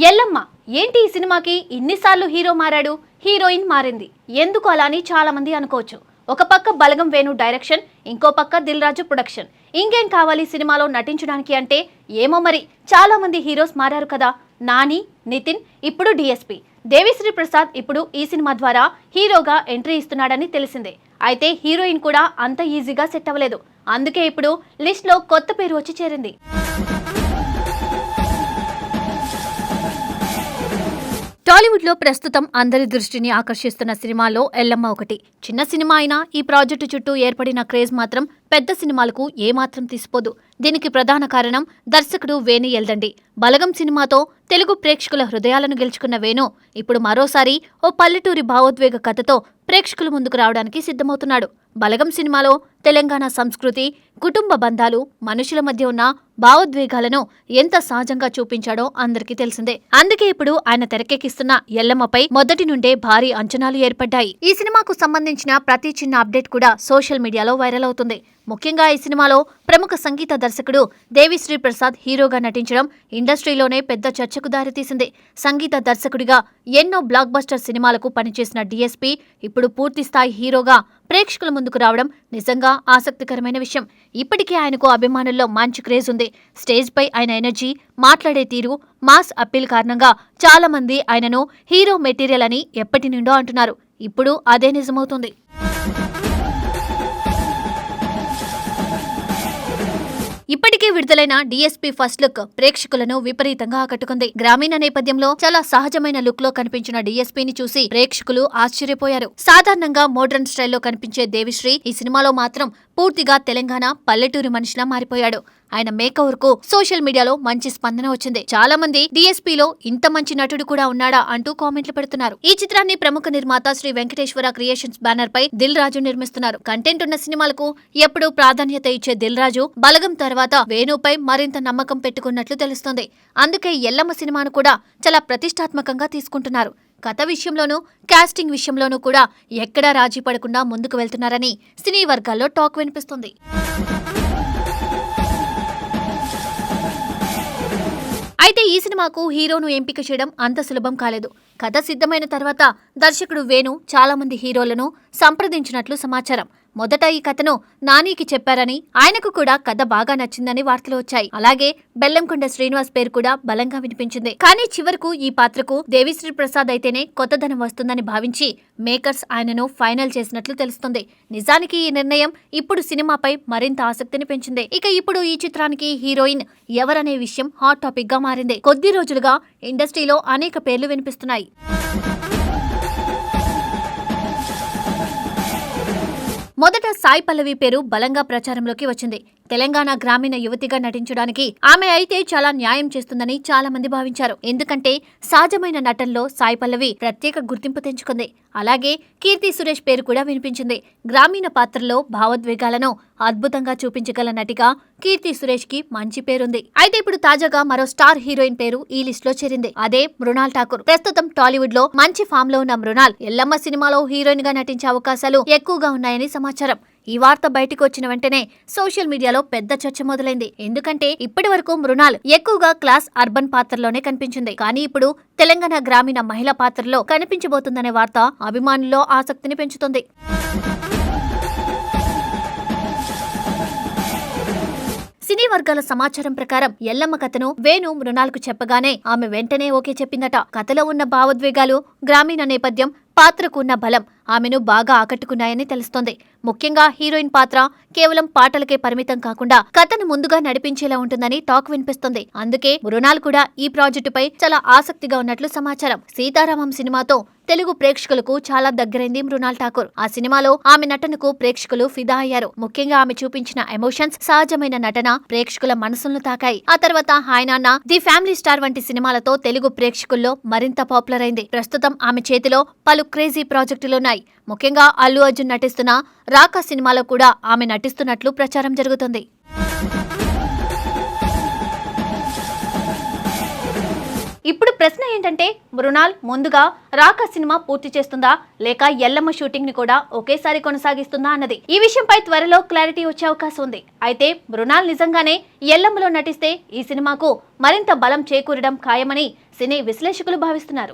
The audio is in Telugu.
ఎల్లమ్మ ఏంటి ఈ సినిమాకి ఇన్నిసార్లు హీరో మారాడు, హీరోయిన్ మారింది ఎందుకు అలా అని చాలా మంది అనుకోవచ్చు. ఒక పక్క బలగం వేణు డైరెక్షన్, ఇంకో పక్క దిల్ రాజు ప్రొడక్షన్. ఇంకేం కావాలి సినిమాలో నటించడానికి అంటే? ఏమో మరి, చాలా మంది హీరోస్ మారారు కదా. నాని, నితిన్, ఇప్పుడు డిఎస్పీ దేవిశ్రీ ప్రసాద్ ఇప్పుడు ఈ సినిమా ద్వారా హీరోగా ఎంట్రీ ఇస్తున్నాడని తెలిసిందే. అయితే హీరోయిన్ కూడా అంత ఈజీగా సెట్ అవ్వలేదు. అందుకే ఇప్పుడు లిస్ట్ లో కొత్త పేరు వచ్చి చేరింది. టాలీవుడ్ లో ప్రస్తుతం అందరి దృష్టిని ఆకర్షిస్తున్న సినిమాలో ఎల్లమ్మ ఒకటి. చిన్న సినిమా అయినా ఈ ప్రాజెక్టు చుట్టూ ఏర్పడిన క్రేజ్ మాత్రం పెద్ద సినిమాలకు ఏమాత్రం తీసిపోదు. దీనికి ప్రధాన కారణం దర్శకుడు వేణు ఎల్దండి. బలగం సినిమాతో తెలుగు ప్రేక్షకుల హృదయాలను గెలుచుకున్న వేణు ఇప్పుడు మరోసారి ఓ పల్లెటూరి భావోద్వేగ కథతో ప్రేక్షకుల ముందుకు రావడానికి సిద్ధమవుతున్నాడు. బలగం సినిమాలో తెలంగాణ సంస్కృతి, కుటుంబ బంధాలు, మనుషుల మధ్య ఉన్న భావోద్వేగాలను ఎంత సహజంగా చూపించాడో అందరికీ తెలిసిందే. అందుకే ఇప్పుడు ఆయన తెరకెక్కిస్తున్న ఎల్లమ్మపై మొదటి నుండే భారీ అంచనాలు ఏర్పడ్డాయి. ఈ సినిమాకు సంబంధించిన ప్రతి చిన్న అప్డేట్ కూడా సోషల్ మీడియాలో వైరల్ అవుతుంది. ముఖ్యంగా ఈ సినిమాలో ప్రముఖ సంగీత దర్శకుడు దేవిశ్రీ ప్రసాద్ హీరోగా నటించడం ఇండస్ట్రీలోనే పెద్ద చర్చకు దారితీసింది. సంగీత దర్శకుడిగా ఎన్నో బ్లాక్ బస్టర్ సినిమాలకు పనిచేసిన డిఎస్పీ ఇప్పుడు పూర్తిస్థాయి హీరోగా ప్రేక్షకుల ముందుకు రావడం నిజంగా ఆసక్తికరమైన విషయం. ఇప్పటికే ఆయనకు అభిమానుల్లో మంచి క్రేజ్ ఉంది. స్టేజ్ పై ఆయన ఎనర్జీ, మాట్లాడే తీరు, మాస్ అప్పీల్ కారణంగా చాలా మంది ఆయనను హీరో మెటీరియల్ అని ఎప్పటి నుండో అంటున్నారు. ఇప్పుడు అదే నిజమవుతుంది. ఇప్పటికే విడుదలైన డిఎస్పీ ఫస్ట్ లుక్ ప్రేక్షకులను విపరీతంగా ఆకట్టుకుంది. గ్రామీణ నేపథ్యంలో చాలా సహజమైన లుక్ లో కనిపించిన డిఎస్పీని చూసి ప్రేక్షకులు ఆశ్చర్యపోయారు. సాధారణంగా మోడ్రన్ స్టైల్లో కనిపించే దేవిశ్రీ ఈ సినిమాలో మాత్రం పూర్తిగా తెలంగాణ పల్లెటూరి మనిషిలా మారిపోయాడు. ఆయన మేకవర్ కు సోషల్ మీడియాలో మంచి స్పందన వచ్చింది. చాలా మంది డిఎస్పీలో ఇంత మంచి నటుడు కూడా ఉన్నాడా అంటూ కామెంట్లు పెడుతున్నారు. ఈ చిత్రాన్ని ప్రముఖ నిర్మాత శ్రీ వెంకటేశ్వర క్రియేషన్స్ బ్యానర్ పై దిల్ రాజు నిర్మిస్తున్నారు. కంటెంట్ ఉన్న సినిమాలకు ఎప్పుడూ ప్రాధాన్యత ఇచ్చే దిల్ రాజు బలగం తర్వాత వేణుపై మరింత నమ్మకం పెట్టుకున్నట్లు తెలుస్తోంది. అందుకే ఎల్లమ్మ సినిమాను కూడా చాలా ప్రతిష్టాత్మకంగా తీసుకుంటున్నారు. కథ విషయంలోనూ, కాస్టింగ్ విషయంలోనూ కూడా ఎక్కడా రాజీ పడకుండా ముందుకు వెళ్తున్నారని సినీ వర్గాల్లో టాక్ వినిపిస్తుంది. అయితే ఈ సినిమాకు హీరోను ఎంపిక చేయడం అంత సులభం కాలేదు. కథ సిద్ధమైన తర్వాత దర్శకుడు వేణు చాలా మంది హీరోలను సంప్రదించినట్లు సమాచారం. మొదట ఈ కథను నానికి చెప్పారని, ఆయనకు కూడా కథ బాగా నచ్చిందని వార్తలు వచ్చాయి. అలాగే బెల్లంకొండ శ్రీనివాస్ పేరు కూడా బలంగా వినిపించింది. కానీ చివరకు ఈ పాత్రకు దేవిశ్రీ ప్రసాద్ అయితేనే కొత్తదనం వస్తుందని భావించి మేకర్స్ ఆయనను ఫైనల్ చేసినట్లు తెలుస్తుంది. నిజానికి ఈ నిర్ణయం ఇప్పుడు సినిమాపై మరింత ఆసక్తిని పెంచింది. ఇక ఇప్పుడు ఈ చిత్రానికి హీరోయిన్ ఎవరనే విషయం హాట్ టాపిక్ గా మారింది. కొద్ది రోజులుగా ఇండస్ట్రీలో అనేక పేర్లు వినిపిస్తున్నాయి. మొదట సాయి పల్లవి పేరు బలంగా ప్రచారంలోకి వచ్చింది. తెలంగాణ గ్రామీణ యువతిగా నటించడానికి ఆమె అయితే చాలా న్యాయం చేస్తుందని చాలా మంది భావించారు. ఎందుకంటే సహజమైన నటనలో సాయి పల్లవి ప్రత్యేక గుర్తింపు తెంచుకుంది. అలాగే కీర్తి సురేష్ పేరు కూడా వినిపించింది. గ్రామీణ పాత్రలో భావోద్వేగాలను అద్భుతంగా చూపించగల నటిగా కీర్తి సురేష్ కి మంచి పేరుంది. అయితే ఇప్పుడు తాజాగా మరో స్టార్ హీరోయిన్ పేరు ఈ లిస్ట్ లో చేరింది. అదే మృణాల్ ఠాకూర్. ప్రస్తుతం టాలీవుడ్ లో మంచి ఫామ్ లో ఉన్న మృణాల్ ఎల్లమ్మ సినిమాలో హీరోయిన్ గా నటించే అవకాశాలు ఎక్కువగా ఉన్నాయని సమాచారం. ఈ వార్త బయటకు వచ్చిన వెంటనే సోషల్ మీడియాలో పెద్ద చర్చ మొదలైంది. ఎందుకంటే ఇప్పటి వరకు మృణాల్ ఎక్కువగా క్లాస్ అర్బన్ పాత్రలోనే కనిపించింది. కానీ ఇప్పుడు తెలంగాణ గ్రామీణ మహిళా పాత్రలో కనిపించబోతుందనే వార్త అభిమానుల్లో ఆసక్తిని పెంచుతుంది. సినీ వర్గాల సమాచారం ప్రకారం ఎల్లమ్మ కథను వేణు మృణాల్కు చెప్పగానే ఆమె వెంటనే ఓకే చెప్పిందట. కథలో ఉన్న భావోద్వేగాలు, గ్రామీణ నేపథ్యం, పాత్రకు ఉన్న బలం ఆమెను బాగా ఆకట్టుకున్నాయని తెలుస్తోంది. ముఖ్యంగా హీరోయిన్ పాత్ర కేవలం పాటలకే పరిమితం కాకుండా కథను ముందుగా నడిపించేలా ఉంటుందని టాక్ వినిపిస్తుంది. అందుకే మృణాల్ కూడా ఈ ప్రాజెక్టుపై చాలా ఆసక్తిగా ఉన్నట్లు సమాచారం. సీతారామం సినిమాతో తెలుగు ప్రేక్షకులకు చాలా దగ్గరైంది మృణాల్ ఠాకూర్. ఆ సినిమాలో ఆమె నటనకు ప్రేక్షకులు ఫిదా అయ్యారు. ముఖ్యంగా ఆమె చూపించిన ఎమోషన్స్, సహజమైన నటన ప్రేక్షకుల మనసులను తాకాయి. ఆ తర్వాత హాయ్ నాన్న, ది ఫ్యామిలీ స్టార్ వంటి సినిమాలతో తెలుగు ప్రేక్షకుల్లో మరింత పాపులర్ అయింది. ప్రస్తుతం ఆమె చేతిలో పలు క్రేజీ ప్రాజెక్టులున్నాయి. ముఖ్యంగా అల్లు అర్జున్ నటిస్తున్న రాకా సినిమాలో కూడా ఆమె నటిస్తున్నట్లు ప్రచారం జరుగుతుంది. ఇప్పుడు ప్రశ్న ఏంటంటే మృణాల్ ముందుగా రాక సినిమా పూర్తి చేస్తుందా లేక ఎల్లమ్మ షూటింగ్ ని కూడా ఒకేసారి కొనసాగిస్తుందా అన్నది. ఈ విషయంపై త్వరలో క్లారిటీ వచ్చే అవకాశం ఉంది. అయితే మృణాల్ నిజంగానే ఎల్లమ్మలో నటిస్తే ఈ సినిమాకు మరింత బలం చేకూరడం ఖాయమని సినీ విశ్లేషకులు భావిస్తున్నారు.